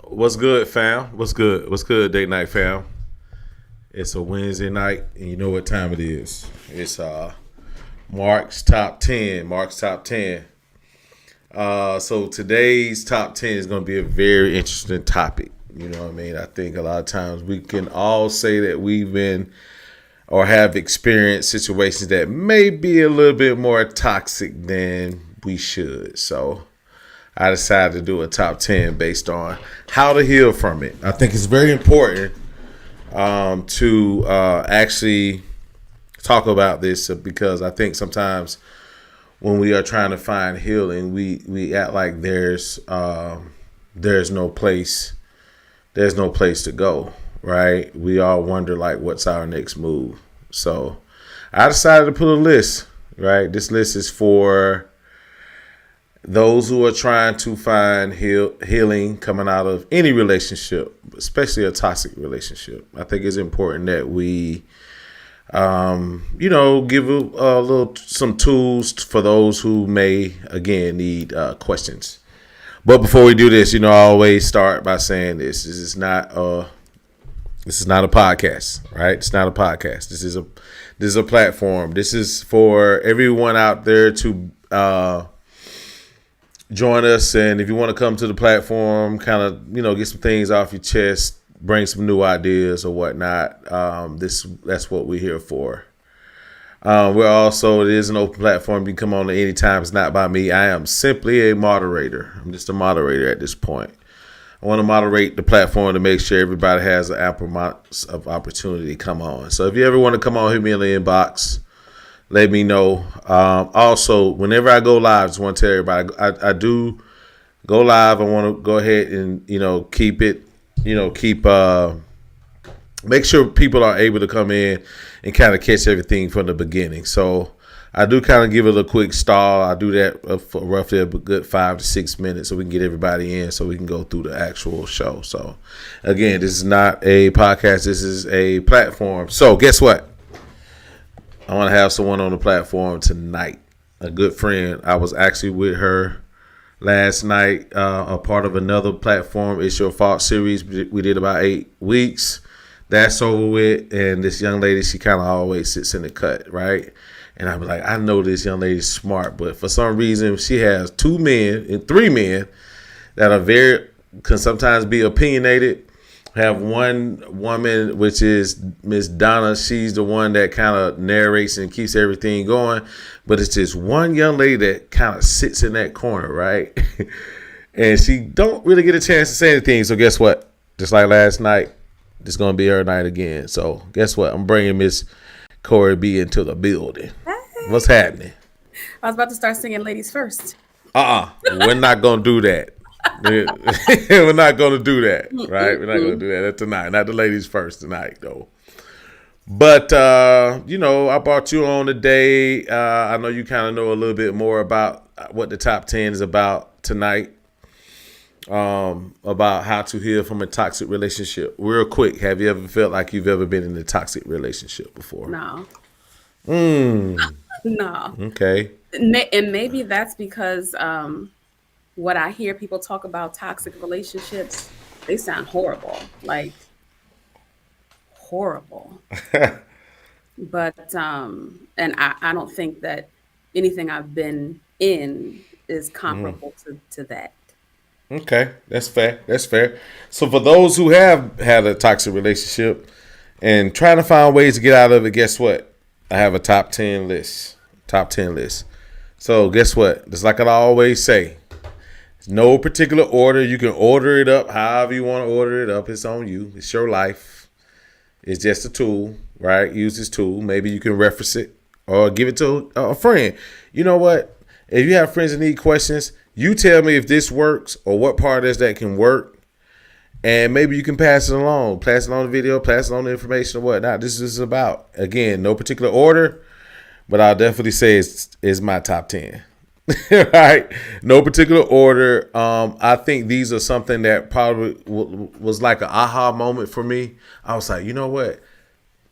What's good, fam? What's good? What's good, date night fam? It's a Wednesday night, and you know what time it is. It's Marq's top 10. Marq's top 10. So today's top 10 is going to be a very interesting topic. You know what I mean? I think a lot of times we can all say that we've been or have experienced situations that may be a little bit more toxic than we should. So I decided to do a top 10 based on how to heal from it. I think it's very important to actually talk about this because I think sometimes when we are trying to find healing, we act like there's no place to go, right? We all wonder like what's our next move. So I decided to put a list, right? This list is for those who are trying to find healing coming out of any relationship, especially a toxic relationship. I think it's important that we, give a little some tools for those who may, again, need questions. But before we do this, I always start by saying this is not a podcast, right? It's not a podcast. This is a platform. This is for everyone out there to join us, and if you want to come to the platform, kind of, get some things off your chest, bring some new ideas or whatnot. That's what we're here for. It is an open platform. You can come on at any time. It's not by me. I am simply a moderator. I'm just a moderator at this point. I want to moderate the platform to make sure everybody has an ample amount of opportunity to come on. So if you ever want to come on, hit me in the inbox. Let me know. Also, whenever I go live, I just want to tell everybody, I do go live. I want to go ahead and, make sure people are able to come in and kind of catch everything from the beginning. So I do kind of give it a quick stall. I do that for roughly a good 5 to 6 minutes so we can get everybody in so we can go through the actual show. So, again, this is not a podcast. This is a platform. So guess what? I want to have someone on the platform tonight, a good friend. I was actually with her last night, a part of another platform. It's Your Fault series. We did about 8 weeks. That's over with. And this young lady, she kind of always sits in the cut, right? And I'm like, I know this young lady's smart, but for some reason, she has 2 men and 3 men that can sometimes be opinionated. Have one woman, which is Miss Donna. She's the one that kind of narrates and keeps everything going. But it's just one young lady that kind of sits in that corner, right? And she don't really get a chance to say anything. So guess what? Just like last night, it's going to be her night again. So guess what? I'm bringing Miss Corey B into the building. Hey. What's happening? I was about to start singing Ladies First. We're not going to do that. We're not going to do that, right? We're not going to do that tonight. Not the ladies first tonight, though. But, I brought you on today. I know you kind of know a little bit more about what the top 10 is about tonight, about how to heal from a toxic relationship. Real quick, have you ever felt like you've ever been in a toxic relationship before? No. No. Okay. And maybe that's because what I hear people talk about toxic relationships, they sound horrible, like horrible. But and I don't think that anything I've been in is comparable to that. Okay, that's fair. That's fair. So for those who have had a toxic relationship and trying to find ways to get out of it, guess what? I have a top 10 list. Top 10 list. So guess what? Just like I always say, no particular order. You can order it up however you want to order it up. It's on you. It's your life. It's just a tool, right? Use this tool. Maybe you can reference it or give it to a friend. You know what? If you have friends that need questions, you tell me if this works or what part of this that can work. And maybe you can pass it along. Pass it on the video, pass it on the information or whatnot. This is about, again, no particular order, but I'll definitely say it's my top 10. Right? No particular order. I think these are something that probably was like an aha moment for me. I was like, you know what?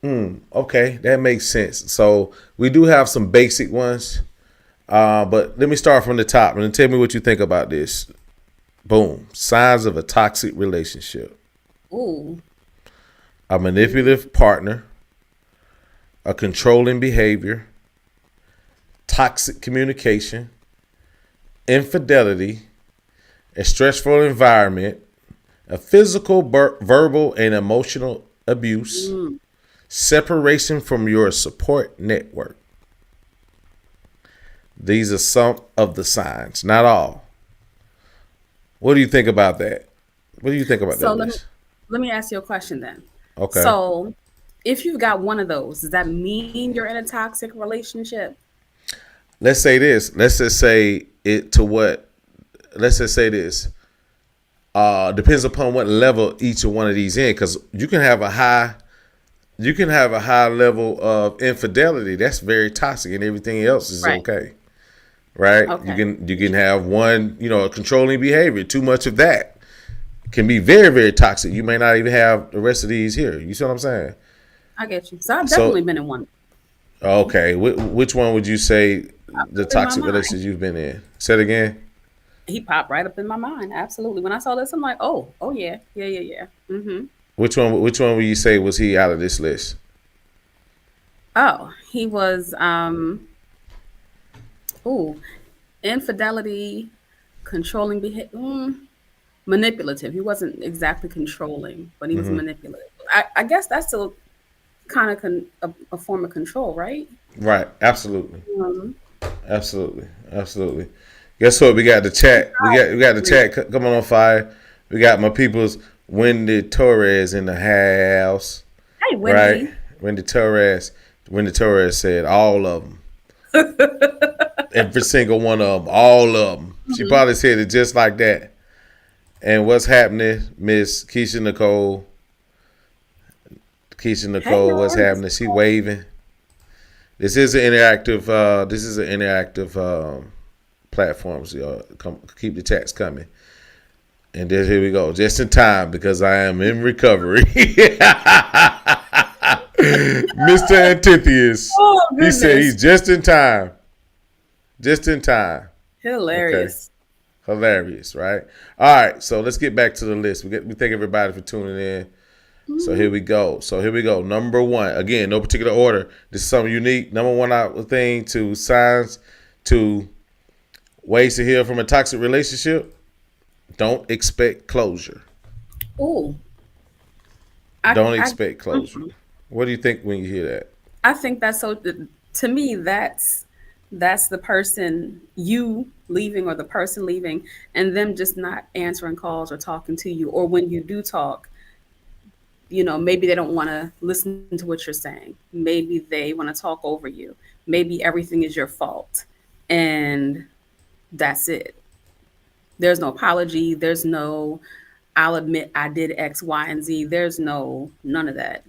Okay, that makes sense. So we do have some basic ones. But let me start from the top and tell me what you think about this. Boom. Signs of a toxic relationship. Ooh. A manipulative partner, a controlling behavior, toxic communication, infidelity, a stressful environment, a physical, verbal, and emotional abuse, Mm. separation from your support network. These are some of the signs, not all. What do you think about that? What do you think about So that let me list? let me ask you a question then. Okay. So if you've got one of those, does that mean you're in a toxic relationship? Let's say this. Let's just say it to what? Let's just say this. Depends upon what level each of one of these in, because you can have a high level of infidelity. That's very toxic, and everything else is Right. okay, right? Okay. You can have one, a controlling behavior. Too much of that can be very, very toxic. You may not even have the rest of these here. You see what I'm saying? I get you. So I've definitely So, been in one. okay, which one would you say Popped the up in my toxic mind. relationship you've been in? Say it again. He popped right up in my mind. Absolutely. When I saw this, I'm like, oh yeah, yeah, yeah, yeah. Mm-hmm. Which one? Which one would you say was he out of this list? Oh, he was ooh, infidelity, controlling behavior, manipulative. He wasn't exactly controlling, but he was manipulative. I guess that's still kind of a form of control, right? Right. Absolutely. Um, Absolutely. Absolutely. Guess what? We got the chat. We got the chat coming on fire. We got my people's Wendy Torres in the house. hey, Right. Wendy. Wendy Torres. Wendy Torres said all of them. Every single one of them. All of them. She Mhm. probably said it just like that. And what's happening, Miss Keisha Nicole? Keisha Hey, Nicole, what's y'all. happening? She waving. This is an interactive. This is an interactive platform. So y'all keep the chats coming. And then here we go, just in time because I am in recovery. Mr. Antitheus, Oh he said goodness, he's just in time. Just in time. Okay. hilarious. Hilarious, right? All right, so let's get back to the list. We thank everybody for tuning in. So here we go. Number one. Again, no particular order. This is something unique. Number one thing to signs to ways to heal from a toxic relationship. Don't expect closure. Oh, I, Don't I, expect closure. mhm. What do you think when you hear that? I think that's so. To me, that's the person you leaving or the person leaving, and them just not answering calls or talking to you, or when you do talk, maybe they don't want to listen to what you're saying. Maybe they want to talk over you. Maybe everything is your fault, and that's it. There's no apology. There's no, I'll admit I did X, Y, and Z. There's none of that.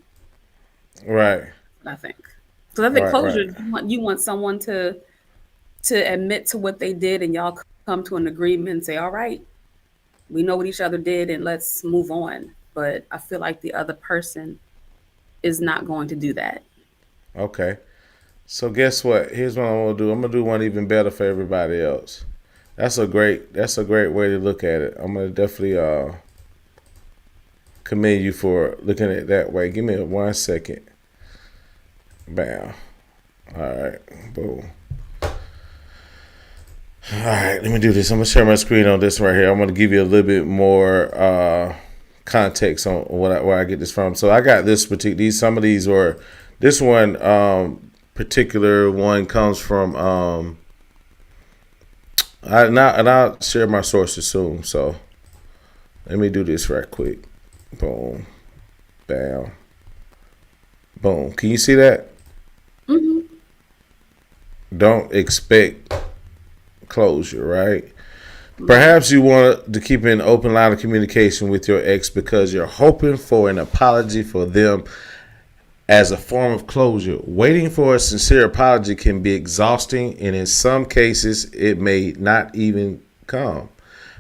Right. I think. Because I think Right. closure, Right. you want someone to admit to what they did, and y'all come to an agreement and say, all right, we know what each other did, and let's move on. But I feel like the other person is not going to do that. Okay. So guess what? Here's what I'm gonna do. I'm gonna do one even better for everybody else. That's a great way to look at it. I'm gonna definitely commend you for looking at it that way. Give me 1 second. Bam. All right. Boom. All right. Let me do this. I'm gonna share my screen on this right here. I'm gonna give you a little bit more context on where I get this from. So I got this particular. Some of these were. This one particular one comes from. I'll share my sources soon. So let me do this right quick. Boom. Bam. Boom. Can you see that? Hmm. Don't expect closure, right? Right. Perhaps you want to keep an open line of communication with your ex because you're hoping for an apology for them as a form of closure. Waiting for a sincere apology can be exhausting, and in some cases, it may not even come.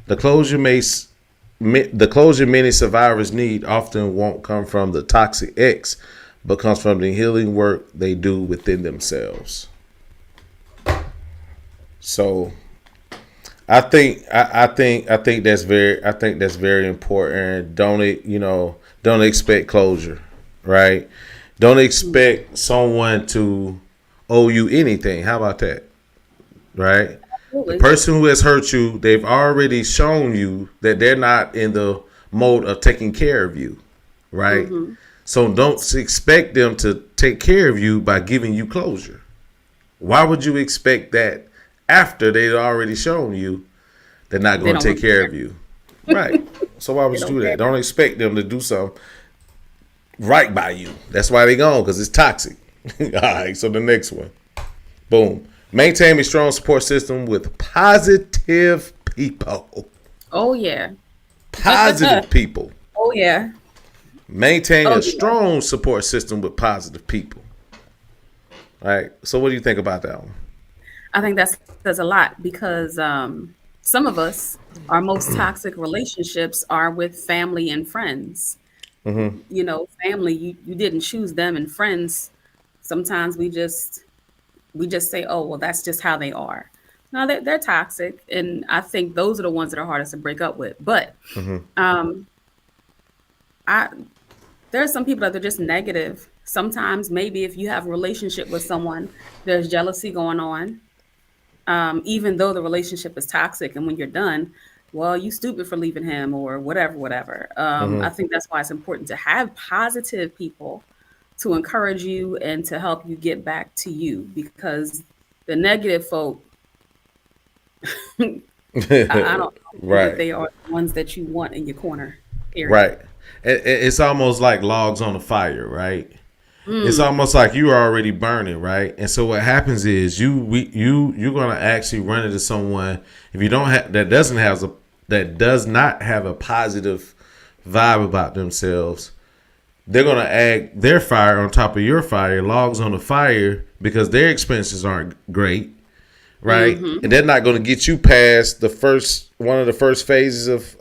The closure many survivors need often won't come from the toxic ex, but comes from the healing work they do within themselves. So I think that's very important. Don't expect closure, right? Don't expect someone to owe you anything. How about that? Right? The Absolutely. person who has hurt you, they've already shown you that they're not in the mode of taking care of you, right? Hmm. So don't expect them to take care of you by giving you closure. Why would you expect that after they've already shown you they're not They going don't to take want to care care. of you? Right. So why They would you don't do care. that? Don't expect them to do something right by you. That's why they gone, because it's toxic. All right. So the next one. Boom. Maintain a strong support system with positive people. Oh yeah. Positive people. Oh yeah. Maintain Oh a yeah. strong support system with positive people. All right. So what do you think about that one? I think that says a lot because some of us, our most toxic relationships are with family and friends. You know, family, you didn't choose them, and friends, sometimes we just say, oh, well, that's just how they are. No, they're toxic, and I think those are the ones that are hardest to break up with. But um, I there are some people that are just negative. Sometimes maybe if you have a relationship with someone, there's jealousy going on, even though the relationship is toxic. And when you're done, well, you stupid for leaving him or whatever, whatever. I think that's why it's important to have positive people to encourage you and to help you get back to you because the negative folk, I don't think that Right. they are the ones that you want in your corner, period. Right. It's almost like logs on a fire, right? It's Mm, almost like you're already burning, right? And so what happens is you're gonna actually run into someone if you don't have that does not have a positive vibe about themselves. They're gonna add their fire on top of your fire, logs on the fire, because their expenses aren't great, right? hmm. And they're not gonna get you past the first one of the first phases of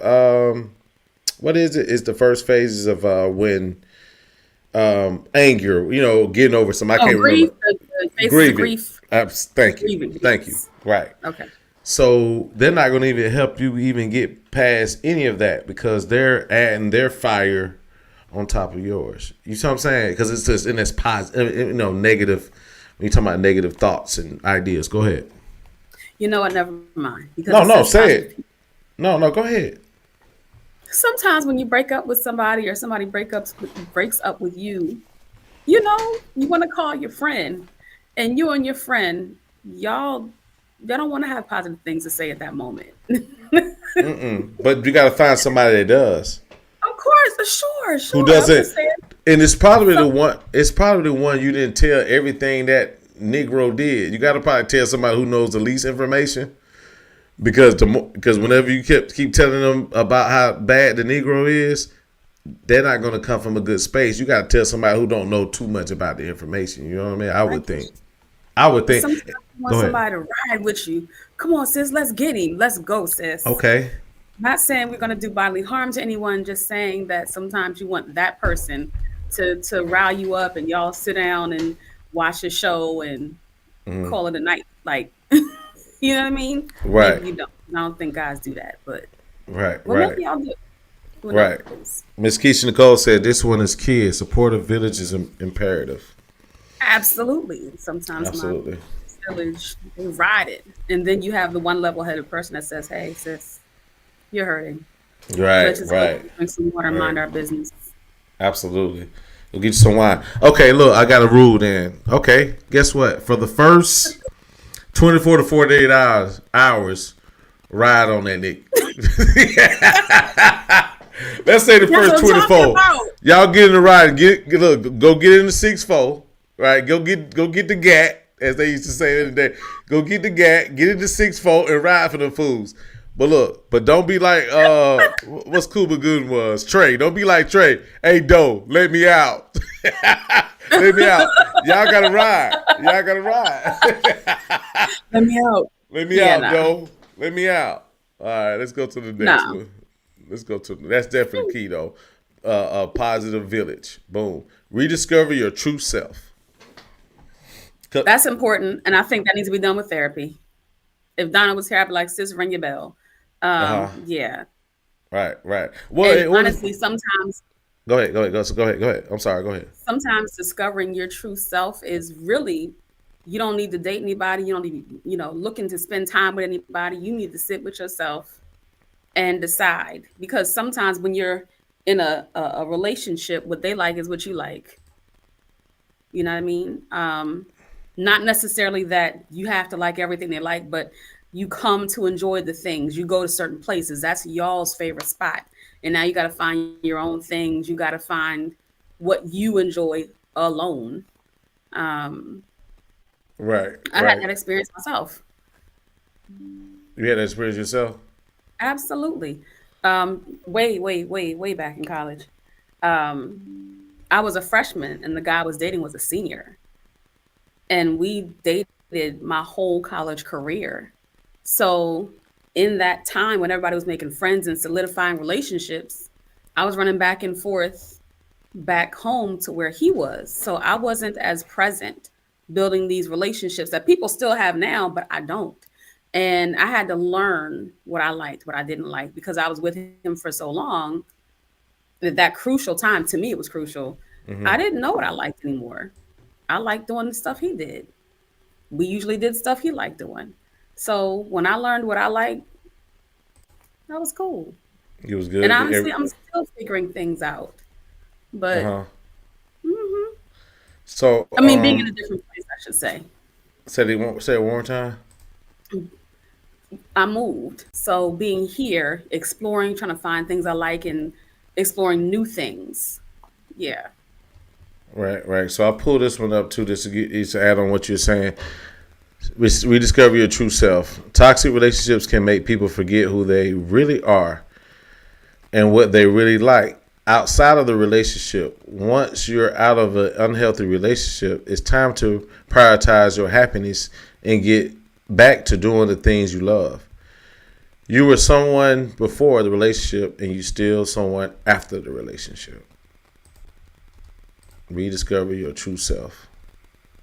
what is it? It's the first phases of when anger, getting over some. I Oh, can't grief, remember. the phases of Grieving. grief, Thank you. grieving. Thank you. Yes. Right. Okay. So they're not going to even help you even get past any of that because they're adding their fire on top of yours. You see what I'm saying? Because it's just in this positive, negative. When you talking about negative thoughts and ideas, go ahead. You know what? Never mind. Because No, it no, says say positive it. people. No, no, go ahead. Sometimes when you break up with somebody or somebody breaks up with you, you know, you want to call your friend, and you and your friend, y'all don't want to have positive things to say at that moment. But you got to find somebody that does. Of course, sure, Who sure. I'm doesn't. just saying. And it's probably the Some, one. It's probably the one you didn't tell everything that Negro did. You got to probably tell somebody who knows the least information because whenever you keep telling them about how bad the Negro is, they're not going to come from a good space. You got to tell somebody who don't know too much about the information. You know what I mean? I I would get think. you. I would But think. sometimes you want Go ahead. somebody to ride with you. Come on, sis, let's get him. Let's go, sis. Okay. Not saying we're going to do bodily harm to anyone, just saying that sometimes you want that person to rile you up and y'all sit down and watch a show and call it a night. Like, you know what I mean? Right. Maybe you don't. I don't think guys do that, but Right. well, maybe Right. y'all do. Who Right. knows? Miss Keisha Nicole said this one is key. A supportive village is imperative. Absolutely. Sometimes my Absolutely. village, they ride it. And then you have the one level headed person that says, hey, sis, you're hurting. Right. Let's just go Right. drink some water and Right. mind our business. Absolutely. We'll get you some wine. Okay, look, I got a rule then. Okay, guess what? For the first 24 to 48 hours, ride on that nigga. Let's say the That's first what I'm talking 24. about. Y'all get in the ride. Look, go get in the 6-4. Right? Go get the gat, as they used to say the other day. Go get the gat, get in the 6-4, and ride for the fools. But look, don't be like what's Cuba Gooding was Trey. Don't be like Trey. Hey, Doe, let me out. Let me out. Y'all gotta ride. Y'all gotta ride. Let me out. Let me Yeah, out, nah. Doe. Let me out. All right, let's go to the next No. one. Let's go to that's definitely key though. A positive village. Boom. Rediscover your true self. That's important. And I think that needs to be done with therapy. If Donna was here, I'd be like, sis, ring your bell. Uh huh. Yeah. Right. Right. Well, And what is? honestly, sometimes Go ahead. Go ahead. Go ahead. Go ahead. I'm sorry. Go ahead. sometimes discovering your true self is really, you don't need to date anybody. You don't need to, looking to spend time with anybody. You need to sit with yourself and decide. Because sometimes when you're in a relationship, what they like is what you like. You know what I mean? Not necessarily that you have to like everything they like, but you come to enjoy the things. You go to certain places. That's y'all's favorite spot. And now you got to find your own things. You got to find what you enjoy alone. Um, Right. I had Right. that experience myself. You had that experience yourself. Absolutely. Way back in college. I was a freshman and the guy I was dating was a senior. And we dated my whole college career. So in that time when everybody was making friends and solidifying relationships, I was running back and forth back home to where he was. So I wasn't as present building these relationships that people still have now, but I don't. And I had to learn what I liked, what I didn't like, because I was with him for so long that crucial time, to me, it was crucial. I Mm-hmm. didn't know what I liked anymore. I liked doing the stuff he did. We usually did stuff he liked doing. So when I learned what I liked, that was cool. It was And good. honestly, I'm still figuring things out. Uh But huh. mhm. So, I mean, being in a different place, I should say. say it one more time. I moved. So being here, exploring, trying to find things I like and exploring new things. Yeah. Right. Right. So I pull this one up too, just to add on what you're saying. Rediscover your true self. Toxic relationships can make people forget who they really are and what they really like outside of the relationship. Once you're out of an unhealthy relationship, it's time to prioritize your happiness and get back to doing the things you love. You were someone before the relationship and you still someone after the relationship. Rediscover your true self.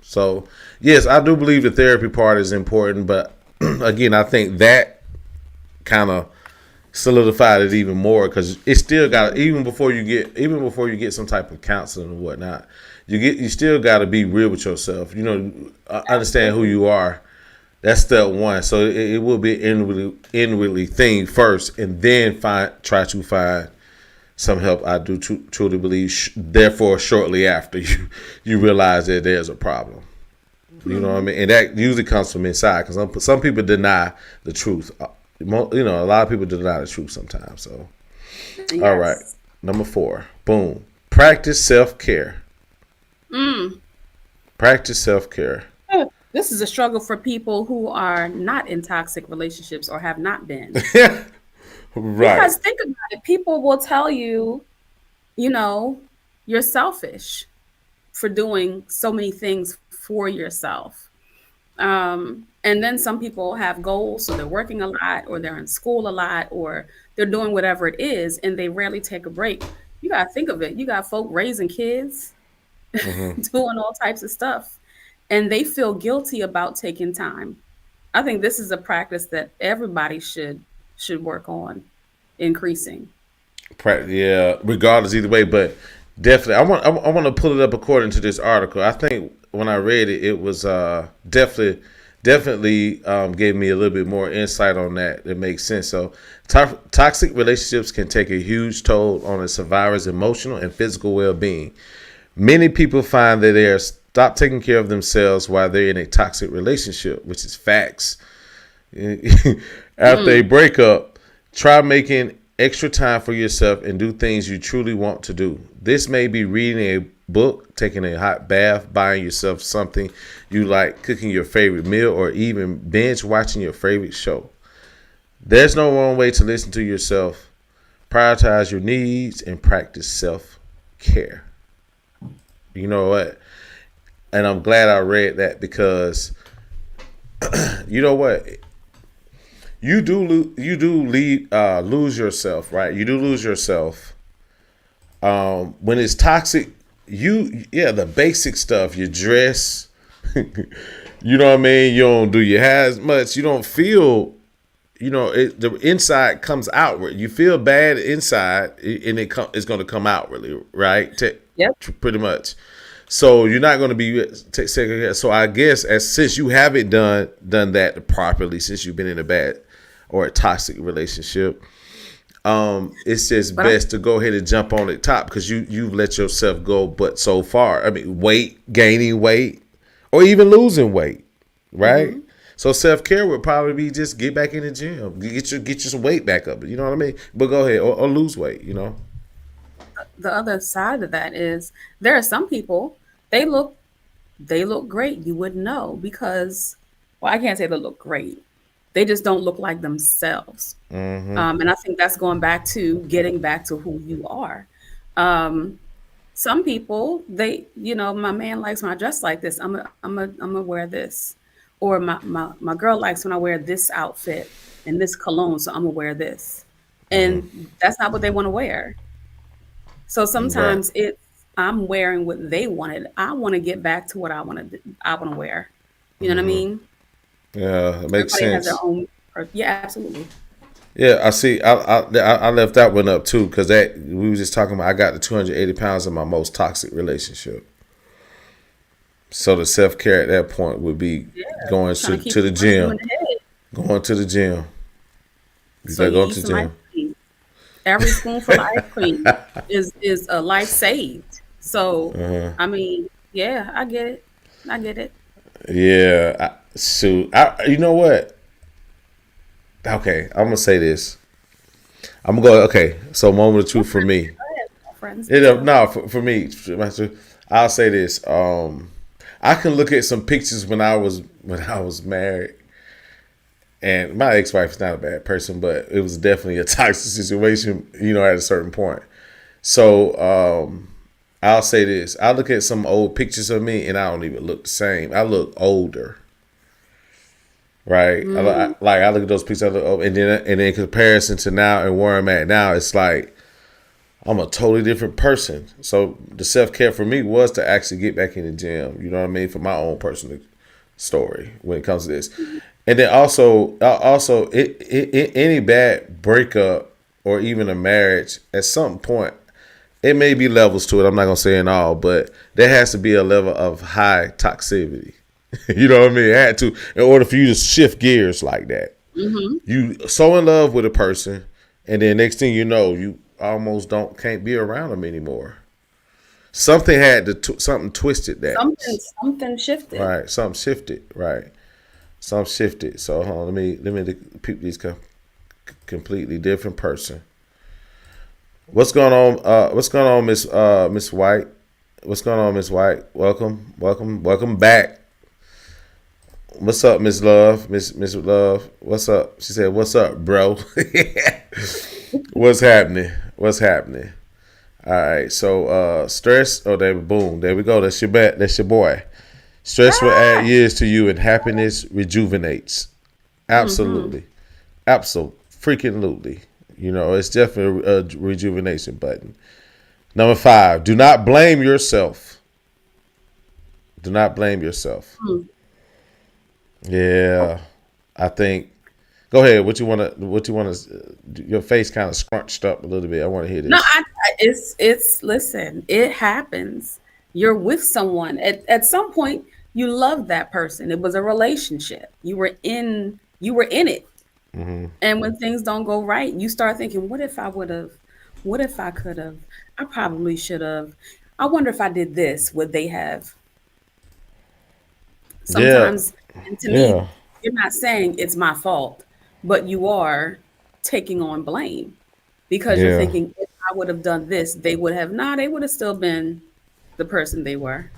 So, yes, I do believe the therapy part is important, but again, I think that kind of solidified it even more because it still got even before you get some type of counseling and whatnot, you still got to be real with yourself. Understand who Absolutely. you are. That's step one. So it will be an inwardly thing first, and then try to find some help. I do truly believe. Therefore, shortly after you realize that there's a problem. You know what I Hmm. mean? And that usually comes from inside because some people deny the truth. A lot of people deny the truth sometimes. So, all right. Yes. Number 4. Boom. Practice self-care. Mm. Practice self-care. This is a struggle for people who are not in toxic relationships or have not been. Right. Because think about it, people will tell you, you know, you're selfish for doing so many things for yourself. And then some people have goals, so they're working a lot, or they're in school a lot, or they're doing whatever it is, and they rarely take a break. You got to think of it. You got folk raising kids, Hmm. doing all types of stuff, and they feel guilty about taking time. I think this is a practice that everybody should work on increasing. Yeah. Regardless, either way, but definitely, I want to pull it up according to this article. I think when I read it, it was definitely gave me a little bit more insight on that. It makes sense. So, toxic relationships can take a huge toll on a survivor's emotional and physical well-being. Many people find that they are stop taking care of themselves while they're in a toxic relationship, which is facts. After a Mm. breakup, try making extra time for yourself and do things you truly want to do. This may be reading a book, taking a hot bath, buying yourself something you like, cooking your favorite meal, or even binge watching your favorite show. There's no wrong way to listen to yourself. Prioritize your needs and practice self care. You know what? And I'm glad I read that because you know what? Lose yourself, right? You do lose yourself when it's toxic. The basic stuff, your dress, You know what I mean? You don't do your hair as much. You don't feel, the inside comes outward. You feel bad inside, and it's going to come outwardly, right? Yep. Pretty much. So you're not going to be second guess. So I guess since you haven't done that properly, since you've been in a bad or a toxic relationship, it's just best to go ahead and jump on the top because you've let yourself go, but so far. I mean, gaining weight, or even losing weight, right? Mm-hmm. So self-care would probably be just get back in the gym, get your some weight back up. You know what I mean? But go ahead or lose weight. The other side of that is there are some people they look great. You wouldn't know because, well, I can't say they look great. They just don't look like themselves. Mm-hmm. And I think that's going back to getting back to who you are. Some people, my man likes when I dress like this. I'm gonna wear this, or my girl likes when I wear this outfit and this cologne, so I'm gonna wear this, and that's not what they want to wear. So sometimes I'm wearing what they wanted. I want to get back to what I want to wear. You know what I mean? Yeah, it makes Everybody sense. has their own. Yeah, absolutely. Yeah, I see. I left that one up too because we was just talking about. I got the 280 pounds in my most toxic relationship. So the self-care at that point would be going to the gym. Going to the gym. You So gotta you go eat to the some ice gym. cream. Every spoonful of ice cream is a life saved. So I mean, yeah, I get it. I get it. Yeah. You know what? Okay, I'm gonna say this. I'm gonna go. Okay, so moment of truth for me. Friends. No, for me, I'll say this. I can look at some pictures when I was married, and my ex-wife is not a bad person, but it was definitely a toxic situation. At a certain point. So I'll say this. I look at some old pictures of me, and I don't even look the same. I look older. Right, I look at those pictures, I look up, and then in comparison to now and where I'm at now, it's like I'm a totally different person. So the self-care for me was to actually get back in the gym. You know what I mean? For my own personal story when it comes to this, and then also any bad breakup or even a marriage at some point. It may be levels to it. I'm not gonna say in all, but there has to be a level of high toxicity. You know what I mean? It had to in order for you to shift gears like that. Mm-hmm. You so in love with a person, and then next thing you know, you almost can't be around them anymore. Something something twisted that. Something shifted. Right. Something shifted. Right. Something shifted. So hold on, let me peep these completely different person. What's going on? What's going on, Miss White? What's going on, Miss White? Welcome back. What's up, Miss Love? Miss Love. What's up? She said, "What's up, bro?" What's happening? All right. So stress. Oh, boom. There we go. That's your bet. That's your boy. Stress will add years to you, and happiness rejuvenates. Absolutely. Absolutely. Freaking lutely. It's definitely a rejuvenation button. Number 5. Do not blame yourself. Do not blame yourself. Yeah, I think. Go ahead. What you want to? Your face kind of scrunched up a little bit. I want to hear this. No, it's. Listen, it happens. You're with someone at some point. You love that person. It was a relationship. You were in it. Mm-hmm. And when things don't go right, you start thinking, what if I would have? What if I could have? I probably should have. I wonder if I did this, would they have? Sometimes, and to me, you're not saying it's my fault, but you are taking on blame because you're thinking, if I would have done this, they would have. They would have still been the person they were.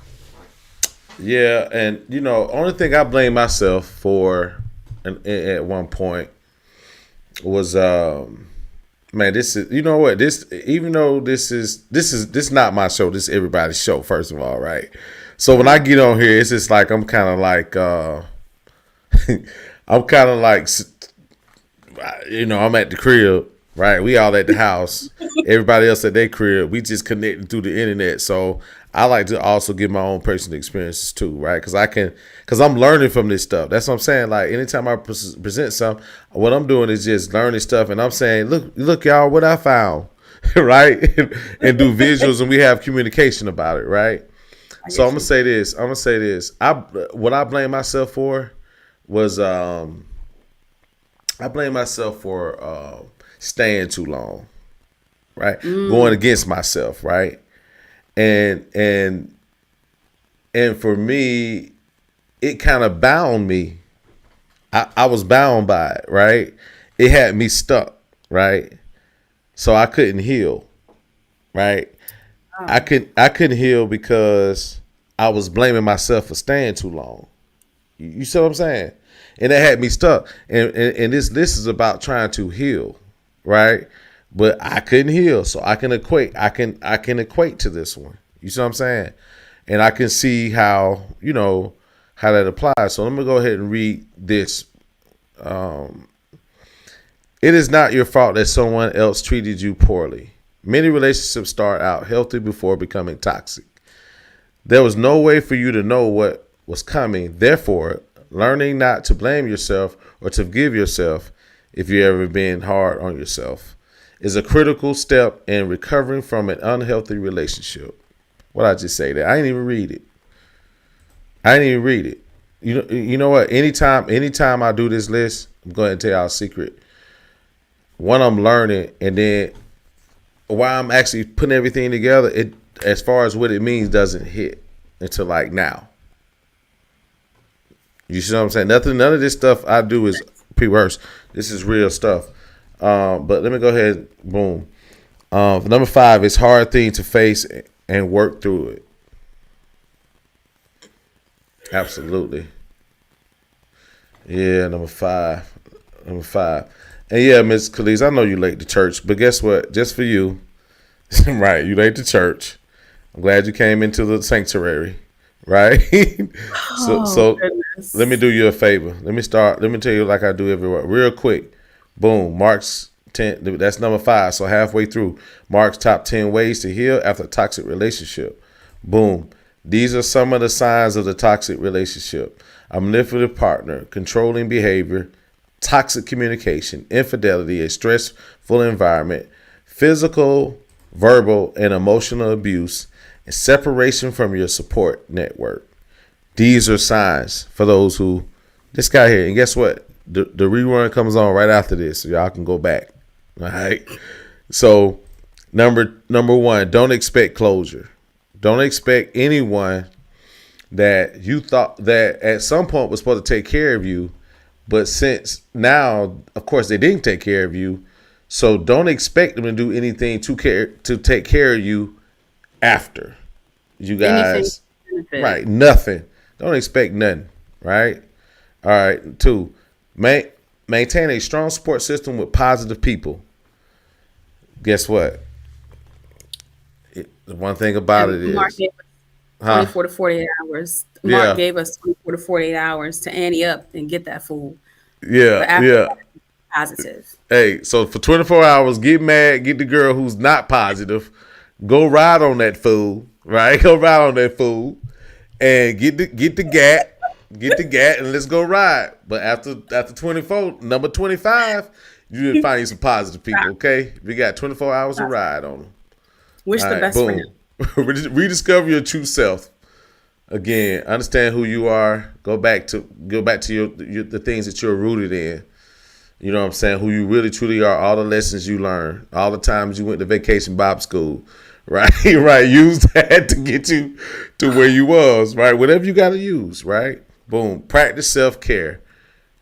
Yeah, and only thing I blame myself for, at one point, was man, this is what this. Even though this is not my show, this is everybody's show. First of all, right. So when I get on here, it's just like I'm kind of like I'm kind of like I'm at the crib right? We all at the house. Everybody else at their crib. We just connecting through the internet. So I like to also give my own personal experiences too, right? Because I'm learning from this stuff. That's what I'm saying. Like anytime I present something, what I'm doing is just learning stuff, and I'm saying, look, y'all, what I found, right? And do visuals, and we have communication about it, right? I So I'm get gonna you. say this. What I blame myself for was I blame myself for staying too long, right? Going Mm. against myself, right? And and and for me, it kind of bound me. I was bound by it, right? It had me stuck, right? So I couldn't heal, right? Oh, I couldn't heal because I was blaming myself for staying too long. You see what I'm saying? And that had me stuck. And this is about trying to heal, right? But I couldn't heal, so I can equate to this one. You see what I'm saying? And I can see how how that applies. So let me go ahead and read this. It is not your fault that someone else treated you poorly. Many relationships start out healthy before becoming toxic. There was no way for you to know what was coming. Therefore, learning not to blame yourself or to forgive yourself if you ever been hard on yourself is a critical step in recovering from an unhealthy relationship. What I just say that I didn't even read it. I didn't even read it. You know what? Anytime I do this list, I'm going to tell y'all a secret. One, I'm learning, and then while I'm actually putting everything together, it as far as what it means doesn't hit until like now. You see what I'm saying? None of this stuff I do is pre-rehearsed. This is real stuff. But let me go ahead. Boom. Number 5, it's hard thing to face and work through it. Absolutely. Yeah, number 5. Number 5. And yeah, Miss Khalees, I know you late to church, but guess what? Just for you, right? You late to church. I'm glad you came into the sanctuary, right? so oh so let me goodness. do you a favor. Let me start. Let me tell you like I do everywhere, real quick. Boom. Mark's 10. That's number 5. So halfway through, Mark's top 10 ways to heal after a toxic relationship. Boom. These are some of the signs of the toxic relationship: a manipulative partner, controlling behavior, toxic communication, infidelity, a stressful environment, physical, verbal, and emotional abuse, and separation from your support network. These are signs for those who this guy here. And guess what? The rerun comes on right after this, so y'all can go back. All right. So number 1, don't expect closure. Don't expect anyone that you thought that at some point was supposed to take care of you, but since now, of course, they didn't take care of you, so don't expect them to do anything to take care of you after you Anything guys. benefit. Right, nothing. Don't expect nothing. Right. All right. 2, maintain a strong support system with positive people. Guess what? The one thing about And it Mark is, gave us huh? 24 to 48 hours. Mark Yeah, gave us 24 to 48 hours to ante up and get that fool. yeah, But after yeah. that, positive. Hey, so for 24 hours, get mad, get the girl who's not positive, go ride on that fool, right? Go ride on that fool, and get the gat, and let's go ride. But after 24, number 25, you need to find you some positive people, okay? We got 24 hours to ride on them. Wish All the right, best for him. boom. Rediscover your true self. Again, understand who you are. Go back to the things that you're rooted in. You know what I'm saying? Who you really truly are. All the lessons you learned. All the times you went to vacation Bob school. Right? Right. Use that to get you to where you was. Right? Whatever you got to use. Right? Boom. Practice self-care.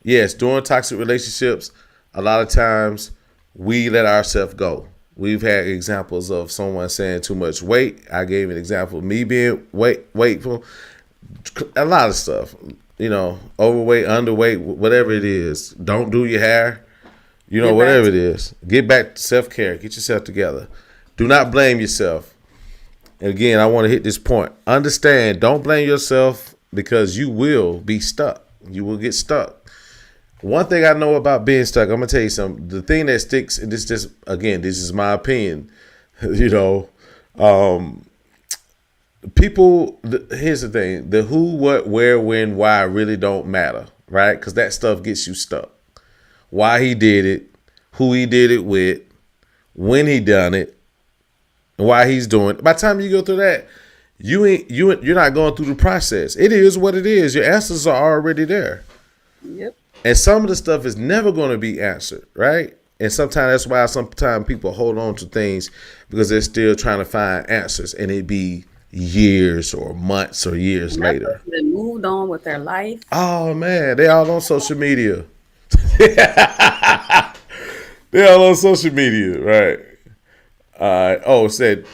Yes, during toxic relationships, a lot of times we let ourselves go. We've had examples of someone saying too much weight. I gave an example of me being weightful. A lot of stuff. Overweight, underweight, whatever it is. Don't do your hair. Get back Whatever to it is. Get back to self-care. Get yourself together. Do not blame yourself. And again, I want to hit this point. Understand, don't blame yourself because you will be stuck. You will get stuck. One thing I know about being stuck, I'm gonna tell you something. The thing that sticks, and this just again, this is my opinion. You know, um, people. Here's the thing: the who, what, where, when, why really don't matter, right? Because that stuff gets you stuck. Why he did it, who he did it with, when he done it, and why he's doing it. By the time you go through that, you're not going through the process. It is what it is. Your answers are already there. Yep. And some of the stuff is never going to be answered, right? And sometimes that's why sometimes people hold on to things because they're still trying to find answers, and it be years or months or years And that later. person that moved on with their life. Oh man, they all on social media. They all on social media, right? Oh, it said,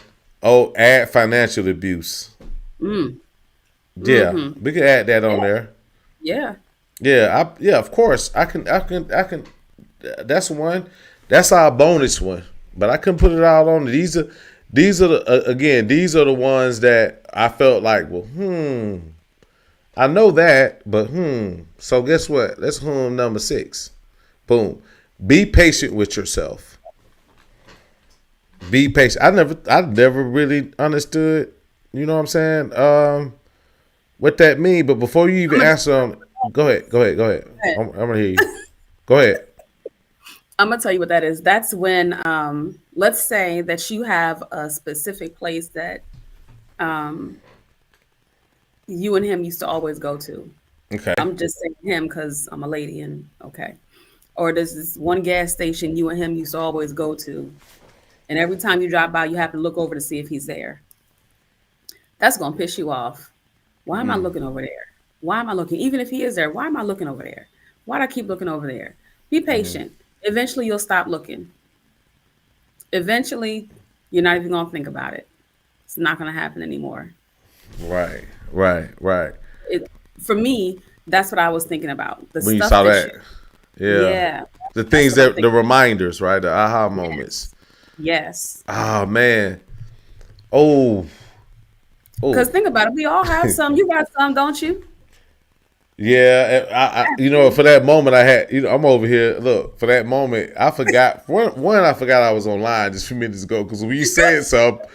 oh, add financial abuse. Yeah, Mm-hmm. we can add that on Yeah. there. Yeah. Yeah, of course. I can. That's one. That's our bonus one. But I couldn't put it out on. These are the again. These are the ones that I felt like. Well, I know that, but So guess what? Let's number 6. Boom. Be patient with yourself. Be patient. I never really understood. You know what I'm saying? What that mean? But before you even answer, go ahead. Go ahead. I'm gonna hear you. Go ahead. I'm gonna tell you what that is. That's when, let's say that you have a specific place that um, you and him used to always go to. Okay. I'm just saying him because I'm a lady and okay. Or there's this one gas station you and him used to always go to, and every time you drive by, you have to look over to see if he's there. That's gonna piss you off. Why am I looking over there? Why am I looking? Even if he is there, why am I looking over there? Why do I keep looking over there? Be patient. Eventually, you'll stop looking. Eventually, you're not even gonna think about it. It's not gonna happen anymore. Right. Right. Right. It For me, that's what I was thinking about. The When you stuff saw that you, that, yeah, yeah, the that's things what I'm that the thinking. reminders, right? The aha moments. Yes, yes. Oh man. Oh. Because Oh. think about it, we all have some. You got some, don't you? Yeah, for that moment I had, I'm over here. Look, for that moment, I forgot. One, I forgot I was online just a few minutes ago because when you said something,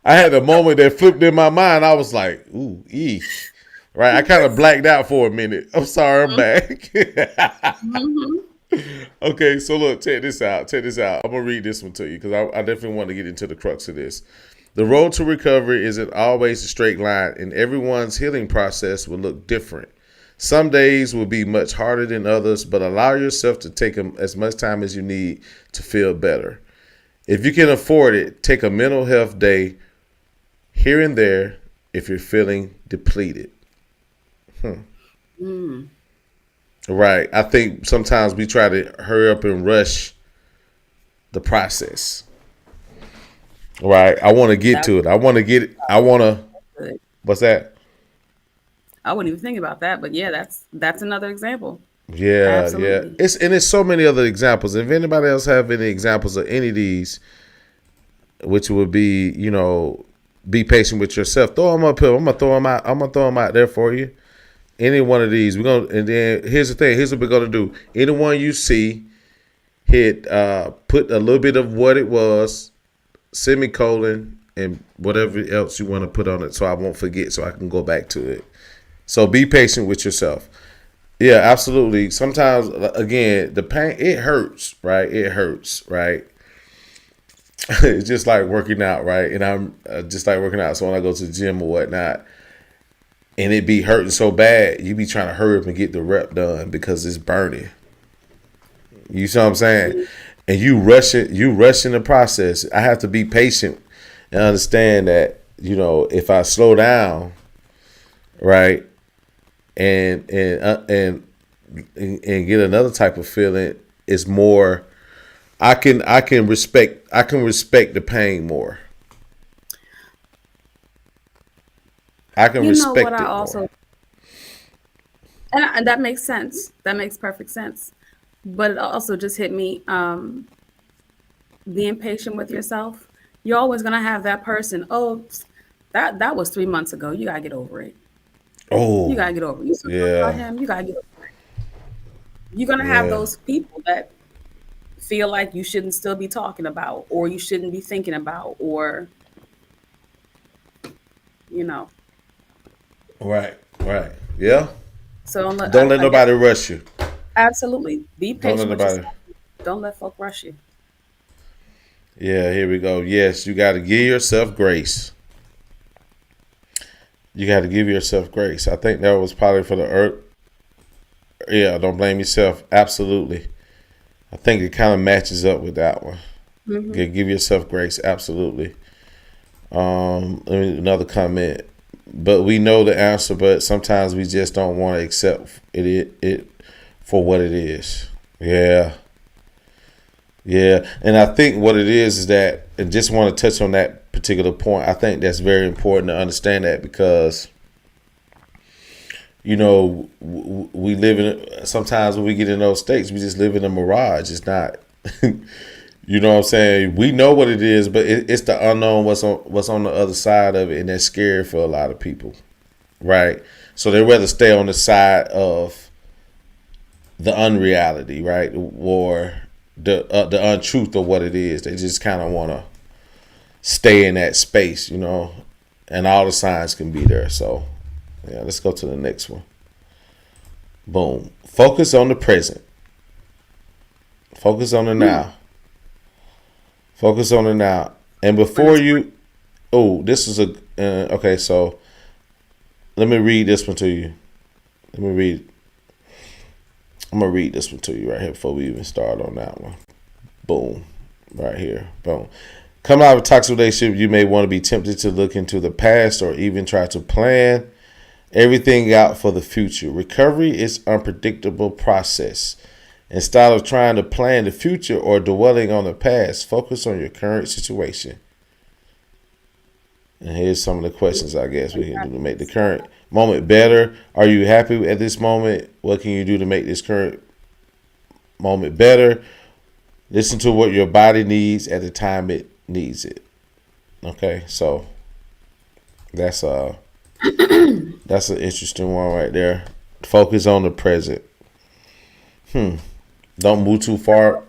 I had a moment that flipped in my mind. I was like, ooh, eesh. Right, I kind of blacked out for a minute. I'm sorry, I'm back. Mm-hmm. Okay, so look, check this out. Check this out. I'm gonna read this one to you because I definitely want to get into the crux of this. The road to recovery isn't always a straight line, and everyone's healing process will look different. Some days will be much harder than others, but allow yourself to take as much time as you need to feel better. If you can afford it, take a mental health day here and there if you're feeling depleted. Mm. Right. I think sometimes we try to hurry up and rush the process. Right. I want to get That to it. I want to get it. I want to. was good. What's that? I wouldn't even think about that, but yeah, that's another example. Yeah, yeah. Absolutely. It's so many other examples. If anybody else have any examples of any of these, which would be, be patient with yourself. Throw them up here. I'm gonna throw them out. I'm gonna throw them out there for you. Any one of these, we're gonna. And then here's the thing. Here's what we're gonna do. Anyone you see, put a little bit of what it was, semicolon, and whatever else you want to put on it, so I won't forget, so I can go back to it. So be patient with yourself. Yeah, absolutely. Sometimes, again, the pain, it hurts, right? It hurts, right? It's just like working out, right? And I'm just like working out. So when I go to the gym or whatnot, and it be hurting so bad, you be trying to hurry up and get the rep done because it's burning. You see what I'm saying? And you rushing the process. I have to be patient and understand that, if I slow down, right, and get another type of feeling, it's more. I can respect the pain more. I can You know what respect I it more. also, and that makes sense. That makes perfect sense. But it also just hit me, being patient with yourself. You're always gonna have that person. Oh, that was 3 months ago. You gotta get over it. You Oh, gotta get over it. You still talking about yeah. him. You gotta get over it. You're gonna have Yeah. those people that feel like you shouldn't still be talking about, or you shouldn't be thinking about, or you know. Right. Right. Yeah. So don't let, Don't let I guess nobody rush you. absolutely be Don't let patient with nobody. yourself. Don't let folk rush you. Yeah. Here we go. Yes, you got to give yourself grace. You got to give yourself grace. I think that was probably for the earth. Yeah. Don't blame yourself. Absolutely. I think it kind of matches up with that one. Hmm. Yeah, give yourself grace. Absolutely. Another comment. But we know the answer, but sometimes we just don't want to accept it for what it is. Yeah. Yeah. And I think what it is that, and just want to touch on that particular point, I think that's very important to understand that because, we live in, sometimes when we get in those states, we just live in a mirage. It's not, you know what I'm saying? We know what it is, but it's the unknown, what's on the other side of it, and that's scary for a lot of people, right? So they rather stay on the side of the unreality, right, or the untruth of what it is. They just kind of want to stay in that space, and all the signs can be there. So, yeah, let's go to the next one. Boom. Focus on the present. Focus on the now. Focus on the now. And When before it's you, oh, this is okay. So let me read this one to you. Let me read. I'm gonna read this one to you right here before we even start on that one. Boom. Right here. Boom. Coming out of a toxic relationship, you may want to be tempted to look into the past or even try to plan everything out for the future. Recovery is an unpredictable process. Instead of trying to plan the future or dwelling on the past, focus on your current situation. And here's some of the questions I guess we can do to make the current moment better. Are you happy at this moment? What can you do to make this current moment better? Listen to what your body needs at the time it needs it. Okay, so that's that's an interesting one right there. Focus on the present. Don't move too far.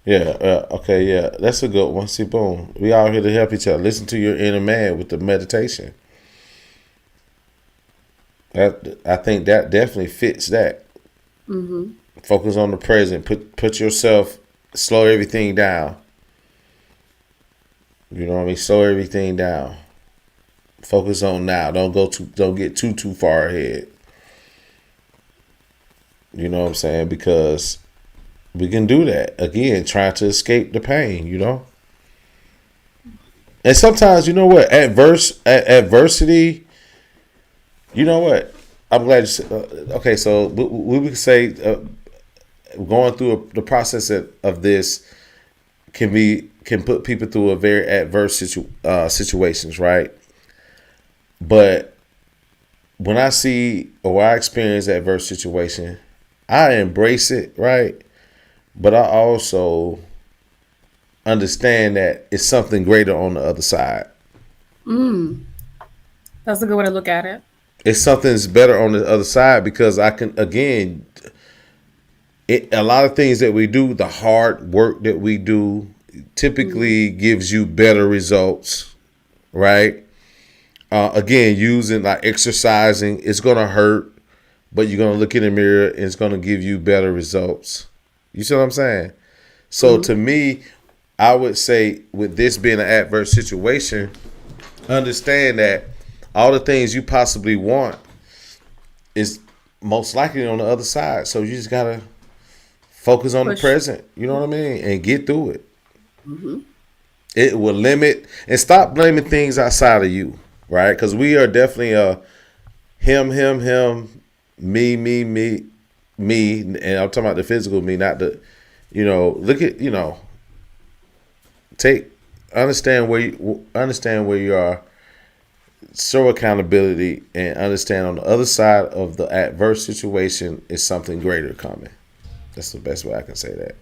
Yeah. Okay. Yeah. That's a good one. See, boom. We all here to help each other. Listen to your inner man with the meditation. I think that definitely fits that. mm-hmm. Focus on the present. Put yourself. Slow everything down. You know what I mean. Slow everything down. Focus on now. Don't get too far ahead. You know what I'm saying? Because we can do that again, trying to escape the pain. And sometimes, you know what? Adversity. You know what? I'm glad you said. Okay, so we could say going through the process of this can put people through a very adverse situations, right? But when I see or I experience adverse situation, I embrace it, right? But I also understand that it's something greater on the other side. That's a good way to look at it. It's something's better on the other side because I can again a lot of things that we do, the hard work that we do, Mm-hmm. typically gives you better results, right? Again, using like exercising, it's gonna hurt, but you're gonna look in the mirror and it's gonna give you better results. You see what I'm saying? So Mm-hmm. to me, I would say with this being an adverse situation, understand that all the things you possibly want is most likely on the other side. So you just gotta focus on the Push. present. You know what I mean, and get through it. Mm-hmm. It will limit and stop blaming things outside of you, right? Because we are definitely a him, me, and I'm talking about the physical me, not the, look at, take, understand where you are, show accountability, and understand on the other side of the adverse situation is something greater coming. That's the best way I can say that.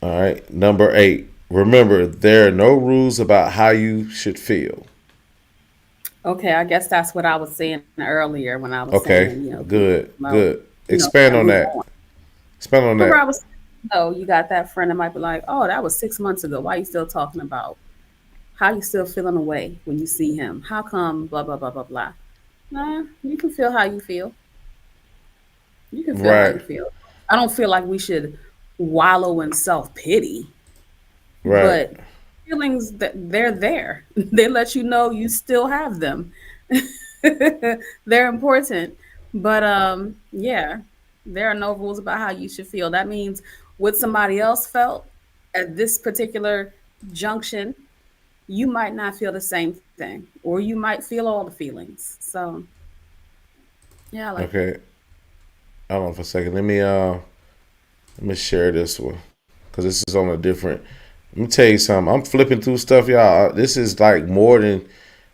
All right. Number 8. Remember, there are no rules about how you should feel. Okay, I guess that's what I was saying earlier when I was Okay. saying, be Good. mode. Good. Expand and on move that. on. Expand on But where I that. was, you got that friend that might be like, oh, that was 6 months ago. Why are you still talking about? How you still feeling away when you see him? How come? Blah blah blah blah blah. Nah, you can feel how you feel. You can feel how Right. you feel. I don't feel like we should wallow in self pity, Right. but feelings that they're there. They let you know you still have them. They're important. But yeah, there are no rules about how you should feel. That means what somebody else felt at this particular junction, you might not feel the same thing, or you might feel all the feelings. So yeah, I like that. Okay. Hold on for a second. Let me share this one because this is on a different. Let me tell you something. I'm flipping through stuff, y'all. This is like more than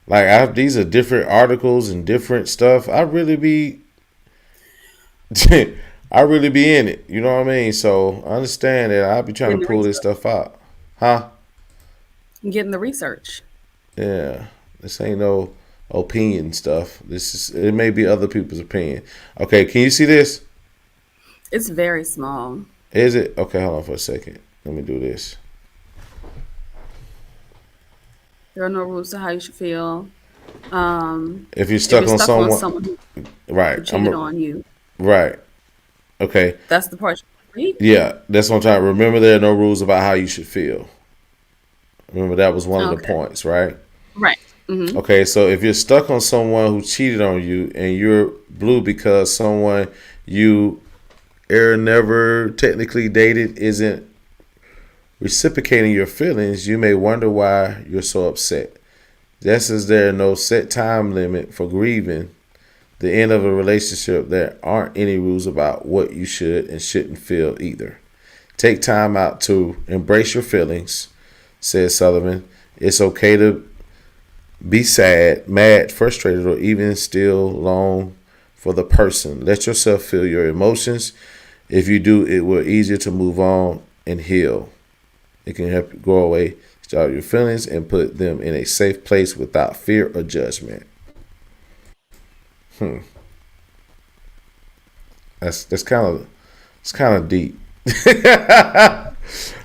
like these are different articles and different stuff. I really be in it. You know what I mean? So I understand that I be trying Getting to the pull this research. stuff out, huh? Getting the research. Yeah. This ain't no opinion stuff. This is it may be other people's opinion. Okay, can you see this? It's very small. Is it? Okay, hold on for a second. Let me do this. There are no rules to how you should feel. Um, If you're if you're stuck on stuck on someone, someone who right? cheated on you, Right. Okay. that's the part you read. Yeah, that's what I'm trying. Remember, there are no rules about how you should feel. Remember, that was one of the Okay. points, right? Right. Mm-hmm. Okay, so if you're stuck on someone who cheated on you and you're blue because someone you never technically dated isn't reciprocating your feelings, you may wonder why you're so upset. Just as there are no set time limit for grieving the end of a relationship, there aren't any rules about what you should and shouldn't feel either. Take time out to embrace your feelings, says Sullivan. It's okay to be sad, mad, frustrated, or even still long for the person. Let yourself feel your emotions. If you do, it will easier to move on and heal. It can help you grow away, start your feelings, and put them in a safe place without fear or judgment. Hmm. That's kind of it's kind of deep.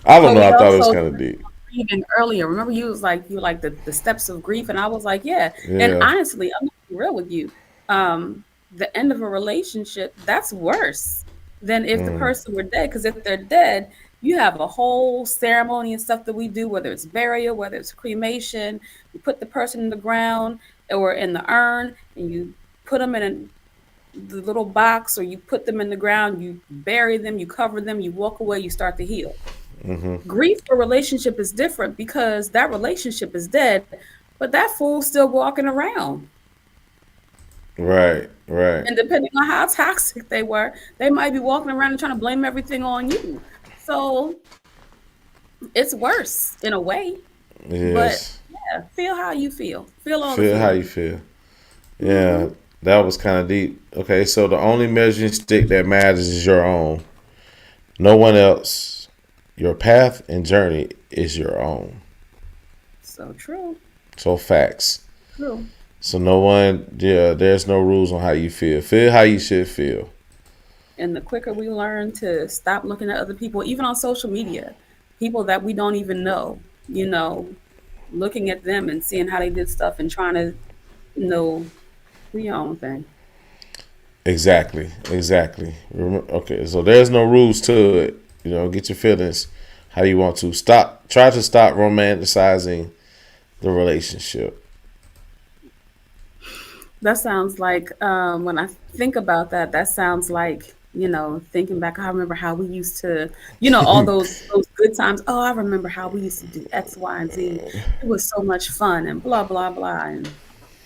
I don't But know. we I thought it was also kind of deep. grieving earlier. Remember, you like the steps of grief, and I was like, yeah. And Yeah. honestly, I'm gonna be real with you. The end of a relationship, that's worse than if the person were dead. Because if they're dead, you have a whole ceremony and stuff that we do, whether it's burial, whether it's cremation. You put the person in the ground or in the urn, and you put them in the little box, or you put them in the ground. You bury them, you cover them, you walk away, you start to heal. Grief for relationship is different because that relationship is dead, but that fool's still walking around. Right. Right. And depending on how toxic they were, they might be walking around and trying to blame everything on you. So it's worse in a way. But Yes. yeah, feel how you feel. Feel all the Feel how you feelings. feel. Yeah. Hmm. That was kind of deep. Okay. So the only measuring stick that matters is your own. No one else. Your path and journey is your own. So true. So facts. True. So no one, yeah, there's no rules on how you feel. Feel how you should feel. And the quicker we learn to stop looking at other people, even on social media, people that we don't even know, looking at them and seeing how they did stuff and trying to know do your own thing. Exactly. Exactly. Okay. So there's no rules to it. Get your feelings how you want to. Stop. Try to stop romanticizing the relationship. That sounds like when I think about that, that sounds like thinking back. I remember how we used to, all those good times. Oh, I remember how we used to do X, Y, and Z. It was so much fun and blah blah blah. And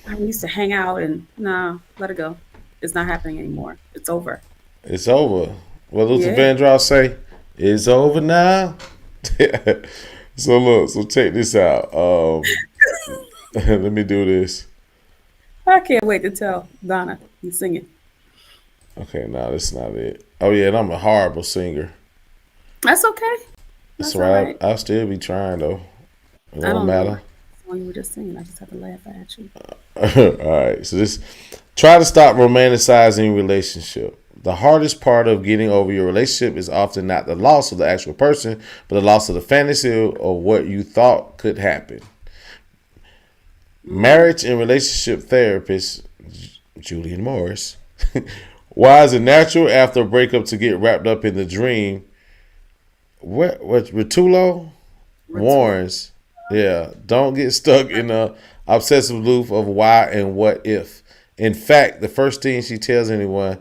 I used to hang out and no, let it go. It's not happening anymore. It's over. It's over. What Luther Yeah. Vandross say? It's over now. So look. So check this out. Let me do this. I can't wait to tell Donna you singing. Okay, no, that's not it. Oh yeah, and I'm a horrible singer. That's okay. That's That's all right. right. I'll still be trying though. It I won't don't know matter. what song you were just singing. I just have to laugh at you. All right. So this try to stop romanticizing relationship. The hardest part of getting over your relationship is often not the loss of the actual person, but the loss of the fantasy of what you thought could happen. Mm. Marriage and relationship therapist Julian Morris. Why is it natural after a breakup to get wrapped up in the dream? What Ritulo Retool. warns, yeah, don't get stuck in the obsessive loop of why and what if. In fact, the first thing she tells anyone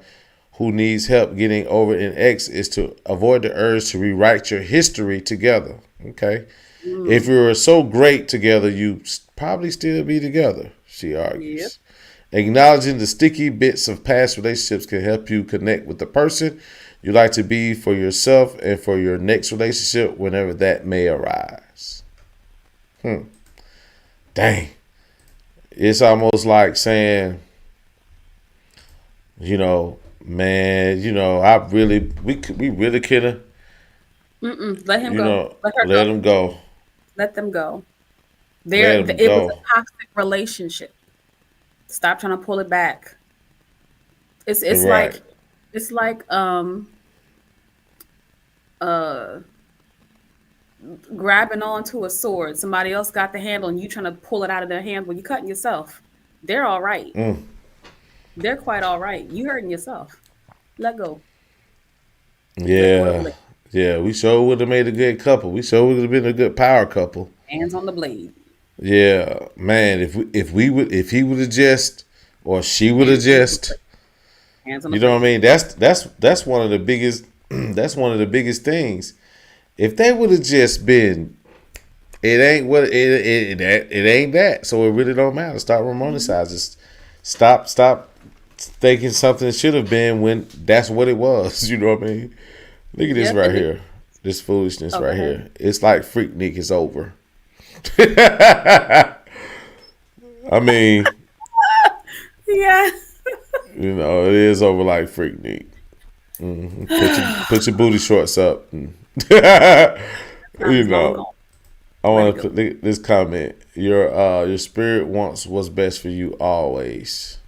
who needs help getting over an ex is to avoid the urge to rewrite your history together. Okay. If Mm. you were so great together, you probably still be together, she Yep. argues. Acknowledging the sticky bits of past relationships can help you connect with the person you like to be for yourself and for your next relationship whenever that may arise. Dang. It's almost like saying, man, we really could have, Mm-mm. Let him go. Let her let go. him go. Let them go. Let him It was go. a toxic relationship. Stop trying to pull it back. It's Right. like it's like uh grabbing onto a sword. Somebody else got the handle and you trying to pull it out of their hand when you're cutting yourself. They're all right. Mm. They're quite all right. You hurting yourself. Let go. Let go of the Yeah. blade. Yeah. We sure would have made a good couple. We sure would have been a good power couple. Hands on the blade. Yeah, man. If he would have just, or she would have Hands on the just, blade. Hands on the you know what I blade. mean. That's one of the biggest. That's one of the biggest things. If they would have just been, it ain't what it ain't that. So it really don't matter. Stop Mhm. romanticizing. Stop thinking something should have been when that's what it was. You know what I mean? Look at this Yep. right And it, here. This foolishness oh, go right ahead. here. It's like Freaknik is over. I mean, Yeah. it is over like Freaknik. Put your booty shorts up. Time you is long know, gone. I Let it want to go. put this comment. Your spirit wants what's best for you always.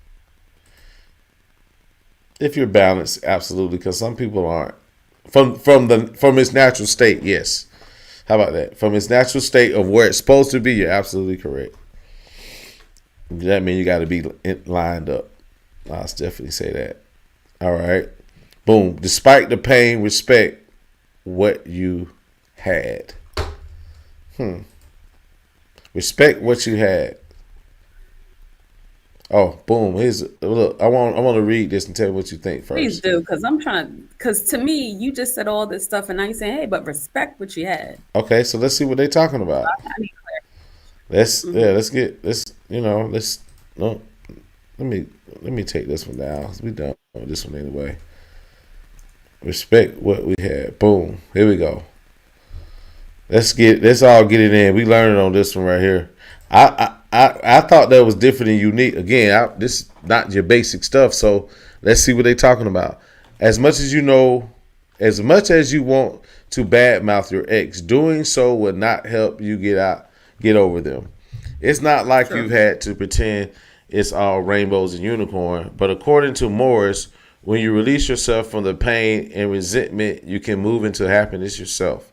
If you're balanced, absolutely, because some people aren't. From its natural state, yes. How about that? From its natural state of where it's supposed to be, you're absolutely correct. That means you got to be lined up. I'll definitely say that. All right. Boom. Despite the pain, respect what you had. Respect what you had. Oh, boom. Here's look. I want to read this and tell me what you think Please first. do, because I'm trying to. Because to me, you just said all this stuff, and now you're saying, "Hey, but respect what you had." Okay, so let's see what they're talking about. I need Let's clarity. yeah, let's get let's let's no let me let me take this one down. We done with this one anyway. Respect what we had. Boom. Here we go. Let's all get it in. We learning on this one right here. I thought that was different and unique. Again, this is not your basic stuff. So let's see what they're talking about. As much as you know, as much as you want to badmouth your ex, doing so will not help you get over them. It's not like you've True. had to pretend it's all rainbows and unicorn. But according to Morris, when you release yourself from the pain and resentment, you can move into happiness yourself.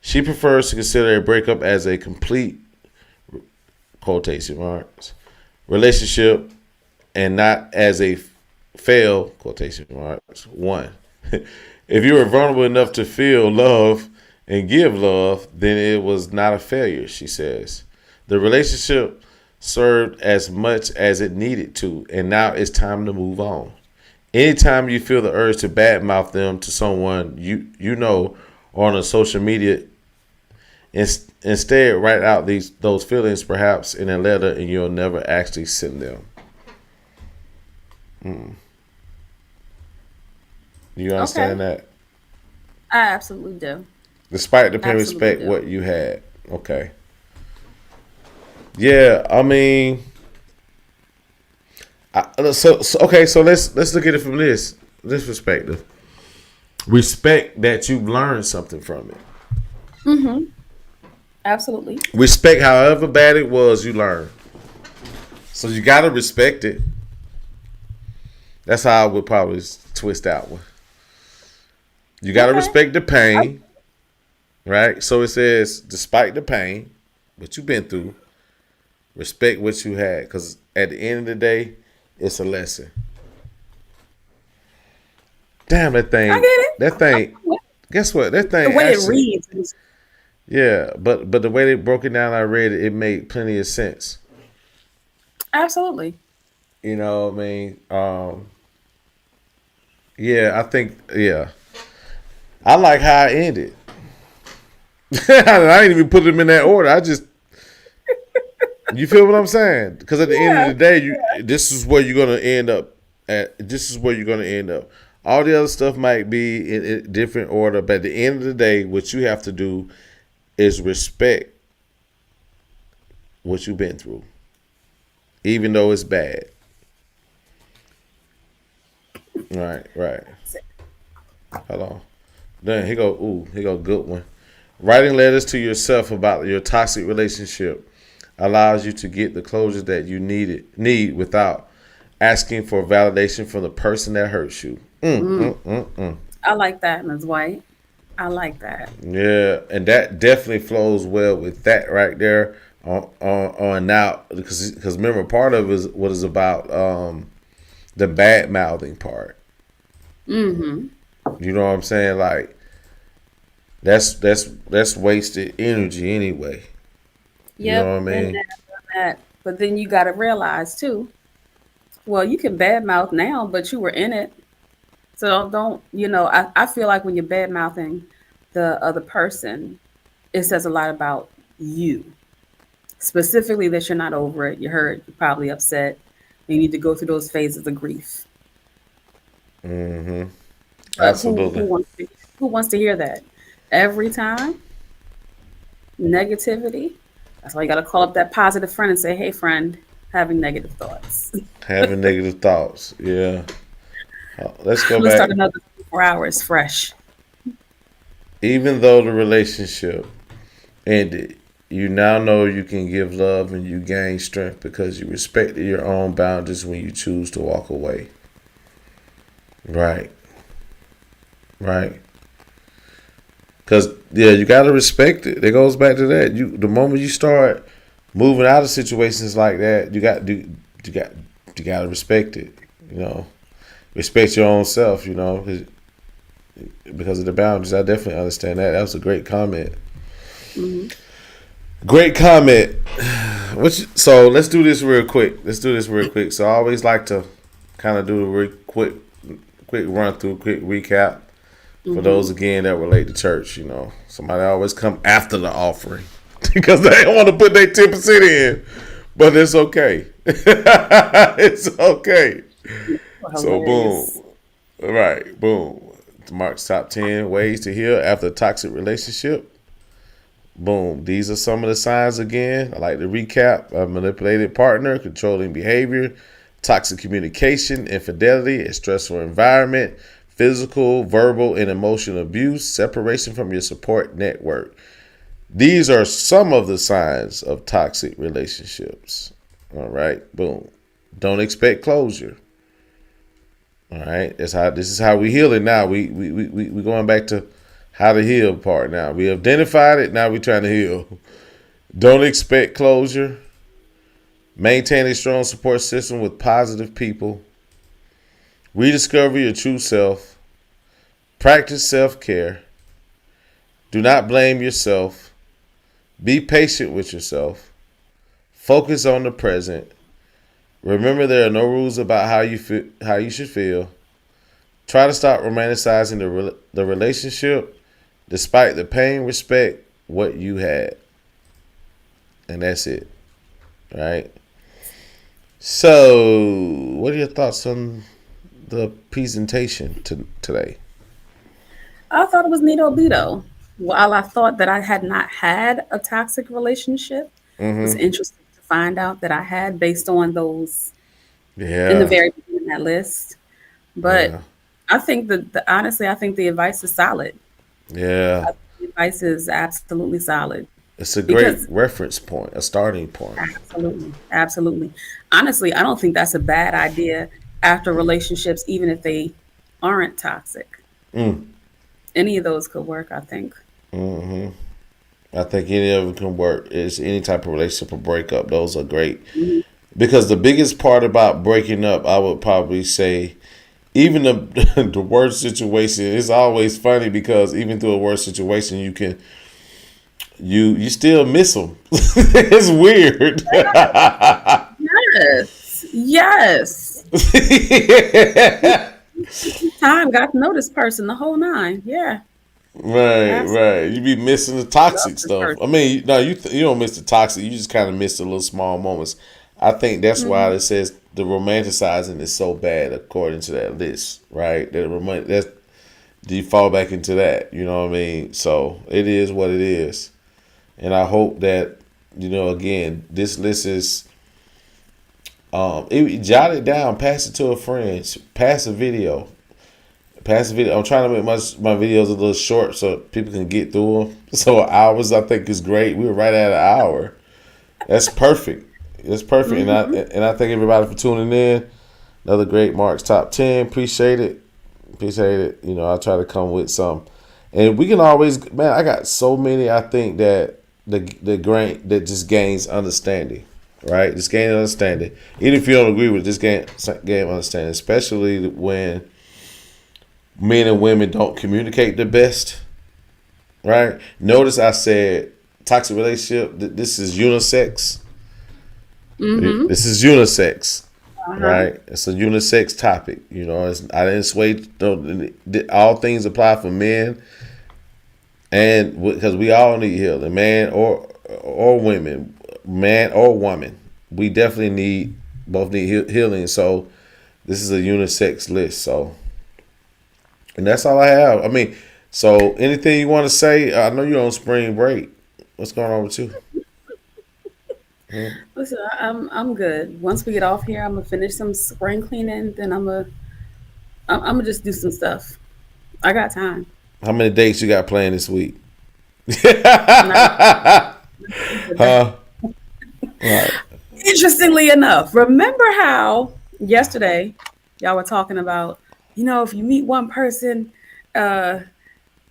She prefers to consider a breakup as a complete quotation marks relationship and not as a failed quotation marks one. If you were vulnerable enough to feel love and give love, then it was not a failure, she says. The relationship served as much as it needed to, and now it's time to move on. Anytime you feel the urge to badmouth them to someone you know or on a social media, instead write out those feelings perhaps in a letter and you'll never actually send them. You Okay, understand that? I absolutely do. Despite the pain, Absolutely respect do. what you had. Okay. Yeah, I mean, okay. So let's look at it from this perspective. Respect that you've learned something from it. Mm-hmm. Absolutely. Respect, however bad it was, you learned. So you gotta respect it. That's how I would probably twist that one. You got to Okay. respect the pain, right? So it says, despite the pain, what you've been through, respect what you had, because at the end of the day, it's a lesson. Damn, that I thing, get it. that thing. I'm- Guess what? That The thing way it actually, reads is yeah. But the way they broke it down, I read it. It made plenty of sense. absolutely. You know what I mean? Yeah, I think, yeah. I like how I ended. I ain't even put them in that order. I just, you feel what I'm saying? Because at the end of Yeah. the day, this is where you're gonna end up. This is where you're gonna end up. All the other stuff might be in different order, but at the end of the day, what you have to do is respect what you've been through, even though it's bad. Right, right. Hold on. Then he go. Ooh, he go. Good one. Writing letters to yourself about your toxic relationship allows you to get the closure that you need without asking for validation from the person that hurts you. I like that, Ms. White. I like that. Yeah, and that definitely flows well with that right there on now because remember part of it is what is about the bad mouthing part. Mm-hmm. You know what I'm saying? Like that's wasted energy anyway. You know Yep, what I been mean? there, done that. But then you got to realize too. Well, you can badmouth now, but you were in it. So don't, I feel like when you're bad mouthing the other person, it says a lot about you. Specifically that you're not over it, you're hurt, you're probably upset. You need to go through those phases of grief. Mm-hmm. But who Absolutely. wants to hear that? Every time, negativity. That's why you gotta call up that positive friend and say, hey friend, having negative thoughts. Having negative thoughts. Yeah. Let's go Let's back. start another 4 hours fresh. Even though the relationship ended, you now know you can give love and you gain strength because you respected your own boundaries when you choose to walk away. Right. Right. Because yeah, you gotta respect it. It goes back to that. The moment you start moving out of situations like that, you got you gotta respect it. You know, respect your own self. You know, because of the boundaries. I definitely understand that. That was a great comment. Hmm. Great comment. So let's do this real quick. So I always like to kind of do a real quick run through, quick recap for Hmm. those again that relate to church. You know, somebody always come after the offering because they don't want to put their 10% in, but it's okay. It's okay. So Hilarious. boom, all right, boom. Mark's top 10 ways to heal after a toxic relationship. Boom. These are some of the signs again. I like to recap: a manipulated partner, controlling behavior, toxic communication, infidelity, a stressful environment, physical, verbal, and emotional abuse, separation from your support network. These are some of the signs of toxic relationships. All right. Boom. Don't expect closure. All right. This is how we heal it now. We going back to how to heal part now. We identified it, now we trying to heal. Don't expect closure. Maintain a strong support system with positive people. Rediscover your true self. Practice self-care. Do not blame yourself. Be patient with yourself. Focus on the present. Remember there are no rules about how you should feel. Try to stop romanticizing the relationship. Despite the pain, respect what you had. And that's it. Right? So, what are your thoughts on the presentation today? I thought it was neato beto. While I thought that I had not had a toxic relationship, it was Mm-hmm. interesting to find out that I had based on those in the Yeah. very beginning of that list. But Yeah. I think honestly, I think the advice is solid. Yeah. The advice is absolutely solid It's a because great reference point, a starting point. absolutely, absolutely. Honestly, I don't think that's a bad idea after relationships, even if they aren't toxic. Mm. Any of those could work, I think. Hmm. I think any of it can work. It's any type of relationship or breakup. Those are great. Mhm. Because the biggest part about breaking up, I would probably say, even the the worst situation, it's always funny because even through a worst situation, you still miss them. It's weird. Yes. Yes. Time got to know this person the whole nine. Yeah. Right, right. Absolutely. You be missing the Love toxic this stuff. I person. mean, no, you don't miss the toxic. You just kind of miss the little small moments. I think that's why Hmm. it says the romanticizing is so bad according to that list, right? That's do you fall back into that? You know what I mean? So it is what it is, and I hope that again this list is jot it down, pass it to a friend, pass a video. Pass the video. I'm trying to make my videos a little short so people can get through them. So hours, I think, is great. We were right at an hour. That's perfect. That's perfect. Hmm. And I thank everybody for tuning in. Another great Mark's Top 10. Appreciate it. Appreciate it. I try to come with some. And we can always, man, I got so many, I think, that the grain that just gains understanding. Right? Just gain understanding. Even if you don't agree with it, just gain understanding. Especially when men and women don't communicate the best, right? Notice I said toxic relationship. This is unisex. Hmm. This is unisex, Uh-huh. right? It's a unisex topic. I didn't sway. All things apply for men, and because we all need healing, man or women, man or woman. We definitely both need healing. So this is a unisex list. So. And that's all I have. I mean, so anything you want to say? I know you're on spring break. What's going on with you? Hmm? Listen, I'm good. Once we get off here, I'm gonna finish some spring cleaning. Then I'm gonna just do some stuff. I got time. How many dates you got planned this week? Not today. Huh? Right. Interestingly enough, remember how yesterday y'all were talking about, if you meet one person, uh,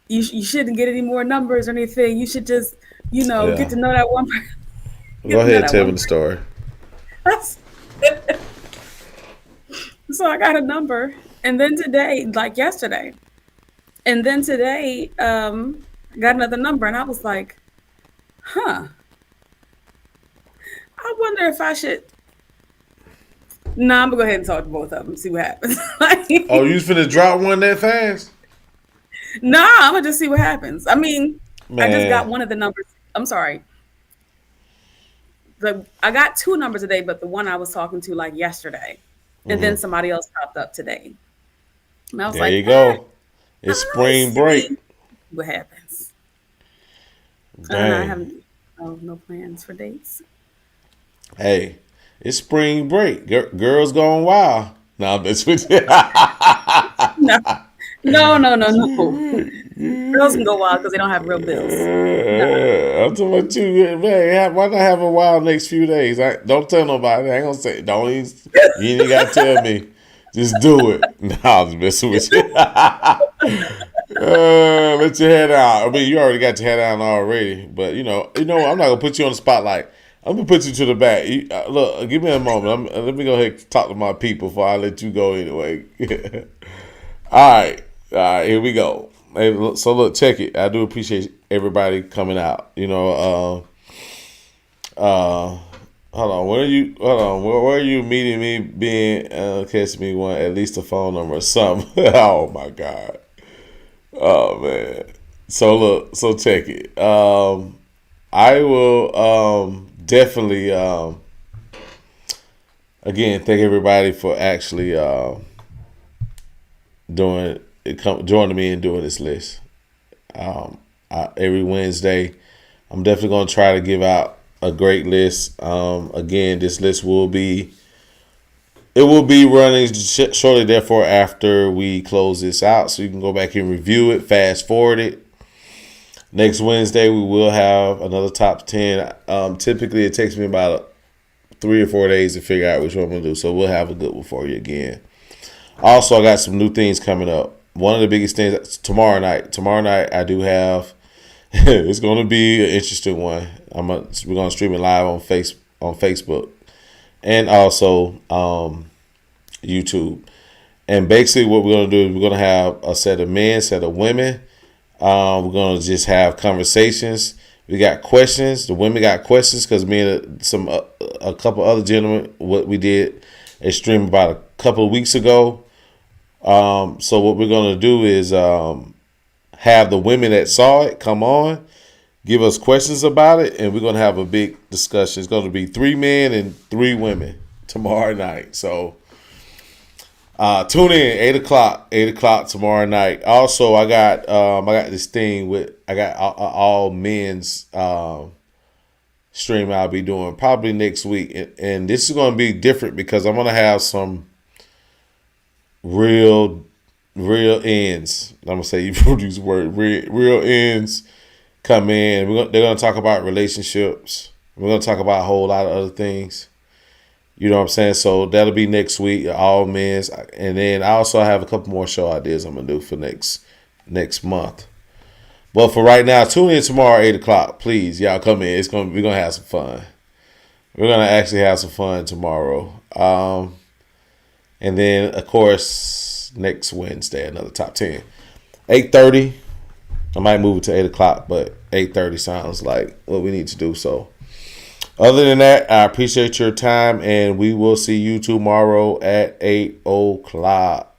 you shouldn't get any more numbers or anything. You should just, get Yeah. to know that one person. Go Get to know ahead, that tell me one the story. person. So I got a number, and then today, like yesterday, and then today, I got another number, and I was like, huh. I wonder if I should. Nah, I'm gonna go ahead and talk to both of them, see what happens. Oh, you was finna drop one that fast? Nah, I'm gonna just see what happens. I mean, I just got Man. one of the numbers. I'm sorry. I got two numbers today, but the one I was talking to like yesterday, and then Hmm. somebody else popped up today, and I was There like, you go. It's I'll spring break. see what happens. I Dang. haven't. Oh, no plans for dates. Hey, it's spring break. Girls going wild. Now that's what. No, no, no, no, no. Girls can go wild because they don't have real bills. No. I'm talking about you, man. Why not have a wild next few days? Don't tell nobody. I ain't gonna say. Don't even. You ain't gotta tell me. Just do it. Nah, I'm just messing with you. Let your head out. I mean, you already got your head down already. But I'm not gonna put you on the spotlight. I'm gonna put you to the back. Look, give me a moment. Let me go ahead and talk to my people before I let you go anyway. All right, here we go. Hey, so look, check it. I do appreciate everybody coming out. Hold on. Where are you? Hold on. Where are you meeting me? Being catch me one at least a phone number or something. Oh my god. Oh man. So look. So check it. I will definitely again thank everybody for actually joining me and doing this list. Every Wednesday, I'm definitely going to try to give out a great list. Again, this list will be running shortly. Therefore, after we close this out, so you can go back and review it, fast forward it. Next Wednesday, we will have another top 10. Typically, it takes me about 3 or 4 days to figure out which one I'm gonna do. So we'll have a good one for you again. Also, I got some new things coming up. One of the biggest things tomorrow night. Tomorrow night, I do have. It's going to be an interesting one. We're going to stream it live on Facebook and also YouTube. And basically, what we're going to do is we're going to have a set of men, set of women. We're going to just have conversations. We got questions. The women got questions because me and a couple other gentlemen, what we did a stream about a couple of weeks ago. So what we're going to do is have the women that saw it come on, give us questions about it, and we're going to have a big discussion. It's going to be 3 men and 3 women tomorrow night. So tune in 8 o'clock tomorrow night. Also, I got this thing with all men's stream I'll be doing probably next week, and this is going to be different because I'm going to have some real ends. I'm gonna say you use the word real ends come in. They're gonna talk about relationships. We're gonna talk about a whole lot of other things. You know what I'm saying? So that'll be next week, all men's, and then I also have a couple more show ideas I'm gonna do for next month. But for right now, tune in tomorrow 8 o'clock, please. Y'all come in. We're gonna have some fun. We're gonna actually have some fun tomorrow. And then, of course, next Wednesday, another top 10. 8:30. I might move it to 8 o'clock, but 8:30 sounds like what we need to do. So, other than that, I appreciate your time, and we will see you tomorrow at 8 o'clock.